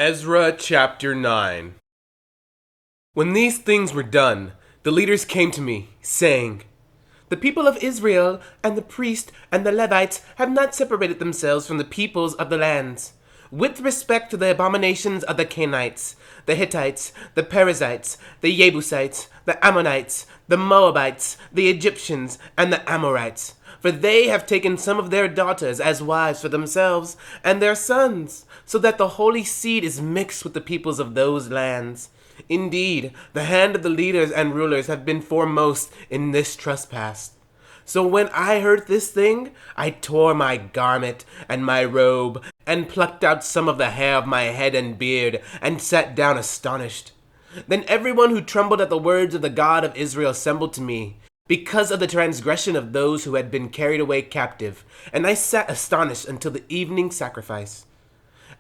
Ezra chapter 9. When these things were done, the leaders came to me, saying, "The people of Israel and the priests and the Levites have not separated themselves from the peoples of the lands, with respect to the abominations of the Canaanites, the Hittites, the Perizzites, the Jebusites, the Ammonites, the Moabites, the Egyptians, and the Amorites. For they have taken some of their daughters as wives for themselves and their sons, so that the holy seed is mixed with the peoples of those lands. Indeed, the hand of the leaders and rulers have been foremost in this trespass. So when I heard this thing, I tore my garment and my robe, and plucked out some of the hair of my head and beard, and sat down astonished. Then everyone who trembled at the words of the God of Israel assembled to me, because of the transgression of those who had been carried away captive, and I sat astonished until the evening sacrifice.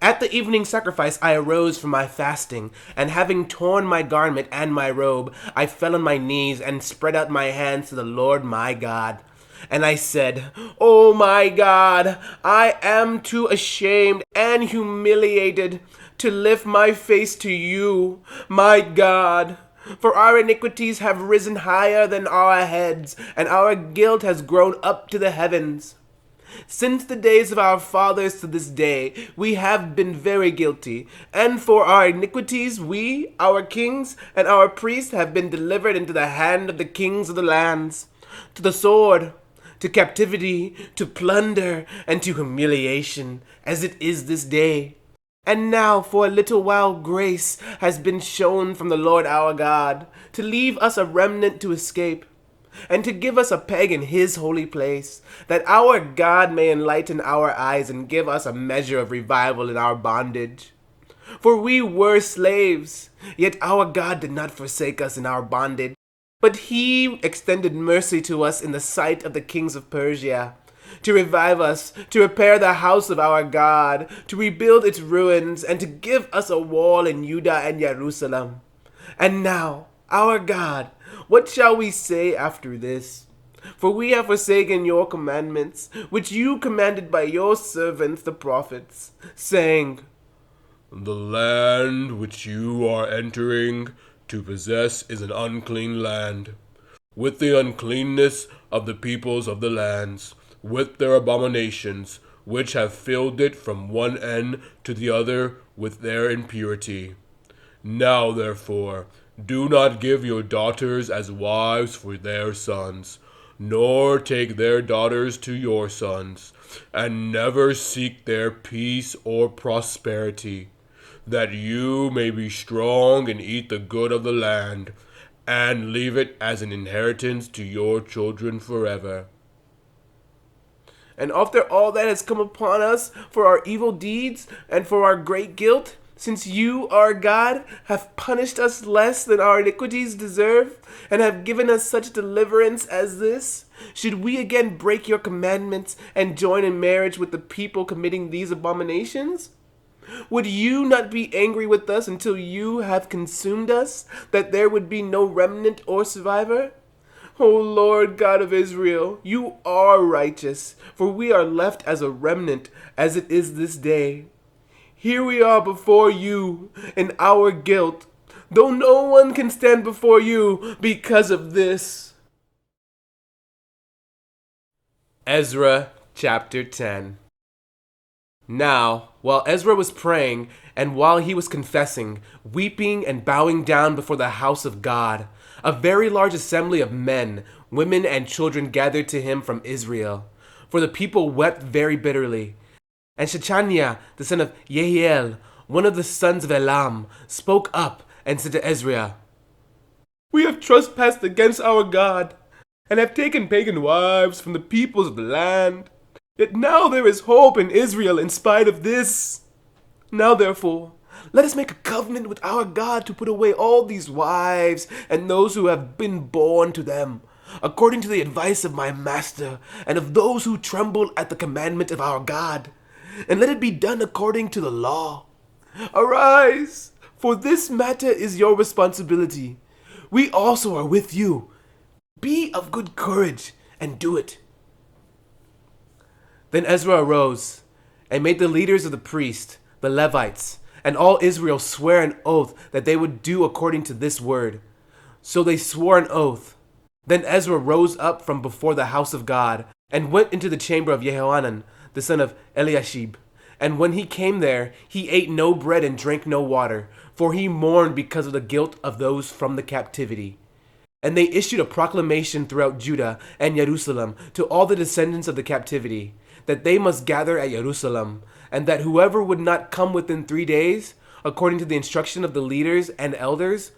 At the evening sacrifice I arose from my fasting, and having torn my garment and my robe, I fell on my knees and spread out my hands to the Lord my God. And I said, "O my God, I am too ashamed and humiliated to lift my face to you, my God. For our iniquities have risen higher than our heads, and our guilt has grown up to the heavens. Since the days of our fathers to this day, we have been very guilty, and for our iniquities we, our kings, and our priests have been delivered into the hand of the kings of the lands, to the sword, to captivity, to plunder, and to humiliation, as it is this day. And now for a little while grace has been shown from the Lord our God, to leave us a remnant to escape, and to give us a peg in his holy place, that our God may enlighten our eyes and give us a measure of revival in our bondage. For we were slaves, yet our God did not forsake us in our bondage, but he extended mercy to us in the sight of the kings of Persia, to revive us, to repair the house of our God, to rebuild its ruins, and to give us a wall in Judah and Jerusalem. And now, our God, what shall we say after this? For we have forsaken your commandments, which you commanded by your servants the prophets, saying, 'The land which you are entering to possess is an unclean land, with the uncleanness of the peoples of the lands, with their abominations, which have filled it from one end to the other with their impurity. Now, therefore, do not give your daughters as wives for their sons, nor take their daughters to your sons, and never seek their peace or prosperity, that you may be strong and eat the good of the land, and leave it as an inheritance to your children forever.' And after all that has come upon us for our evil deeds and for our great guilt, since you, our God, have punished us less than our iniquities deserve, and have given us such deliverance as this, should we again break your commandments and join in marriage with the people committing these abominations? Would you not be angry with us until you have consumed us, that there would be no remnant or survivor? O Lord God of Israel, you are righteous, for we are left as a remnant, as it is this day. Here we are before you in our guilt, though no one can stand before you because of this." Ezra chapter 10. Now, while Ezra was praying, and while he was confessing, weeping and bowing down before the house of God, a very large assembly of men, women, and children gathered to him from Israel. For the people wept very bitterly. And Shechaniah, the son of Jehiel, one of the sons of Elam, spoke up and said to Ezra, "We have trespassed against our God, and have taken pagan wives from the peoples of the land. Yet now there is hope in Israel in spite of this. Now therefore, let us make a covenant with our God to put away all these wives and those who have been born to them, according to the advice of my master and of those who tremble at the commandment of our God. And let it be done according to the law. Arise, for this matter is your responsibility. We also are with you. Be of good courage and do it." Then Ezra arose and made the leaders of the priests, the Levites, and all Israel swear an oath that they would do according to this word. So they swore an oath. Then Ezra rose up from before the house of God, and went into the chamber of Jehohanan, the son of Eliashib. And when he came there, he ate no bread and drank no water, for he mourned because of the guilt of those from the captivity. And they issued a proclamation throughout Judah and Jerusalem to all the descendants of the captivity, that they must gather at Jerusalem, and that whoever would not come within 3 days, according to the instruction of the leaders and elders,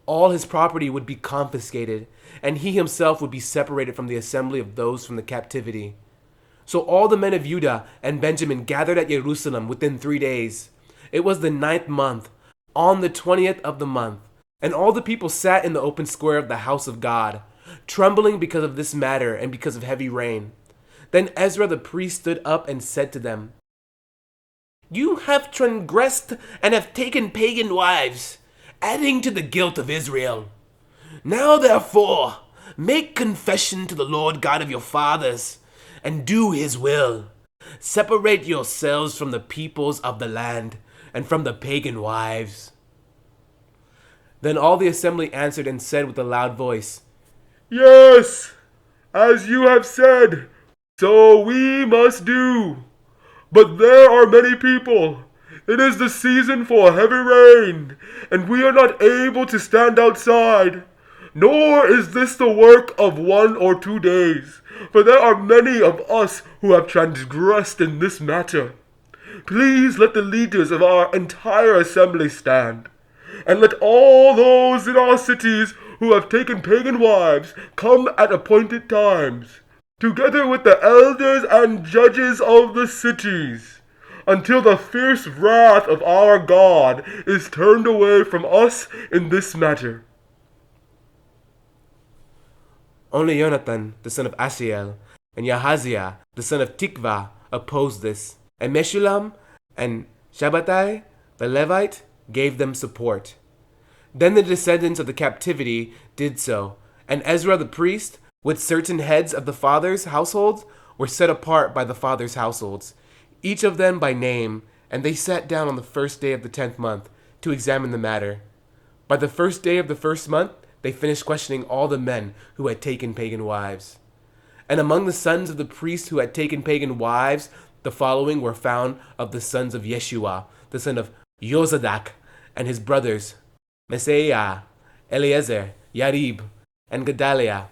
all his property would be confiscated, and he himself would be separated from the assembly of those from the captivity. So all the men of Judah and Benjamin gathered at Jerusalem within 3 days. It was the 9th month, on the 20th of the month. And all the people sat in the open square of the house of God, trembling because of this matter and because of heavy rain. Then Ezra the priest stood up and said to them, "You have transgressed and have taken pagan wives, adding to the guilt of Israel. Now therefore, make confession to the Lord God of your fathers, and do his will. Separate yourselves from the peoples of the land, and from the pagan wives." Then all the assembly answered and said with a loud voice, Yes, as you have said, so we must do. But there are many people. It is the season for heavy rain, and we are not able to stand outside. Nor is this the work of 1 or 2 days, for there are many of us who have transgressed in this matter. Please let the leaders of our entire assembly stand, and let all those in our cities who have taken pagan wives come at appointed times, together with the elders and judges of the cities, until the fierce wrath of our God is turned away from us in this matter. Only Jonathan, the son of Ashiel, and Yahaziah, the son of Tikvah, opposed this, and Meshullam and Shabbatai, the Levite, gave them support. Then the descendants of the captivity did so, and Ezra the priest, with certain heads of the fathers' households, were set apart by the fathers' households, each of them by name, and they sat down on the first day of the 10th month to examine the matter. By the first day of the first month, they finished questioning all the men who had taken pagan wives. And among the sons of the priests who had taken pagan wives, the following were found of the sons of Yeshua, the son of Yozadak, and his brothers, Messiah, Eliezer, Yarib, and Gedaliah.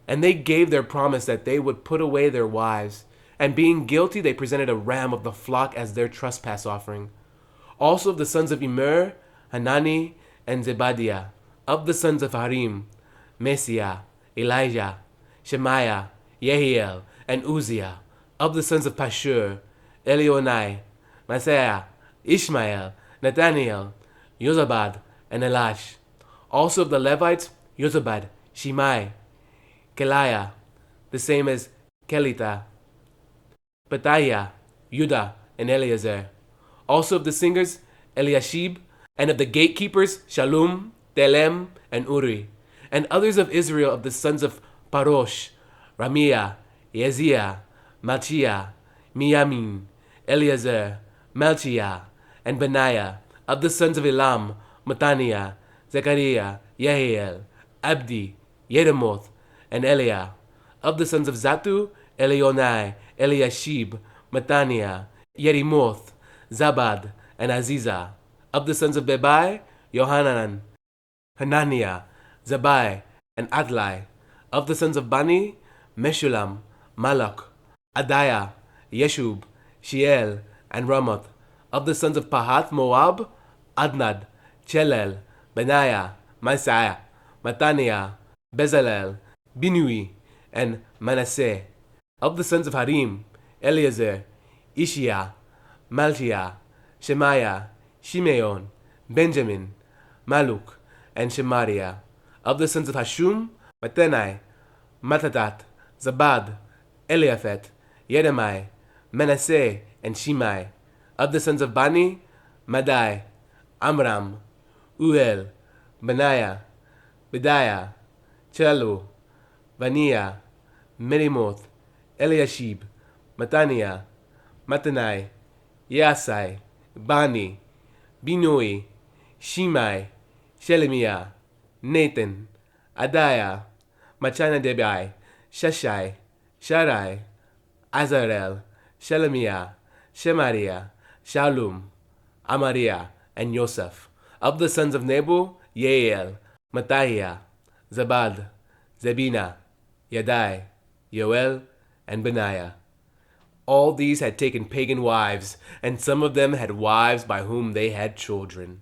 And they gave their promise that they would put away their wives, and being guilty, they presented a ram of the flock as their trespass offering. Also of the sons of Immer, Hanani, and Zebadiah. Of the sons of Harim, Messiah, Elijah, Shemaiah, Yehiel, and Uzziah. Of the sons of Pashur, Elionai, Messiah, Ishmael, Nathaniel, Yozabad, and Elash. Also of the Levites, Yozabad, Shimei, Keliah, the same as Kelita, Petaiah, Judah, and Eleazar. Also of the singers, Eliashib, and of the gatekeepers, Shallum, Telem, and Uri, and others of Israel of the sons of Parosh, Ramiah, Yeziah, Malchiah, Miyamin, Eleazar, Malchiah, and Benaiah, of the sons of Elam, Mattaniah, Zechariah, Yehiel, Abdi, Yeremoth, and Eliah, of the sons of Zatu, Elionai, Eliashib, Mattaniah, Yerimoth, Zabad, and Azizah, of the sons of Bebai, Yohanan, Hananiah, Zabai, and Adlai, of the sons of Bani, Meshullam, Malach, Adiah, Yeshub, Shiel, and Ramoth, of the sons of Pahath Moab, Adnad, Chelel, Benaiah, Messiah, Mattaniah, Bezalel, Binui, and Manasseh, of the sons of Harim, Eleazar, Ishiah, Malchiah, Shemaiah, Shimeon, Benjamin, Maluk, and Shemariah, of the sons of Hashum, Mattenai, Matatat, Zabad, Eliaphet, Yeremai, Manasseh, and Shimei, of the sons of Bani, Madai, Amram, Uel, Benaiah, Bediah, Chelu, Vaniah, Merimoth, Eliashib, Mattaniah, Mattanai, Yasai, Bani, Binui, Shimei, Shelemiah, Nathan, Adiah, Machanadebai, Sheshai, Sharai, Azarel, Shelemiah, Shemariah, Shallum, Amariah, and Yosef. Of the sons of Nebu, Yael, Mattaiah, Zabad, Zebina, Yadai, Yoel, and Benaiah. All these had taken pagan wives, and some of them had wives by whom they had children.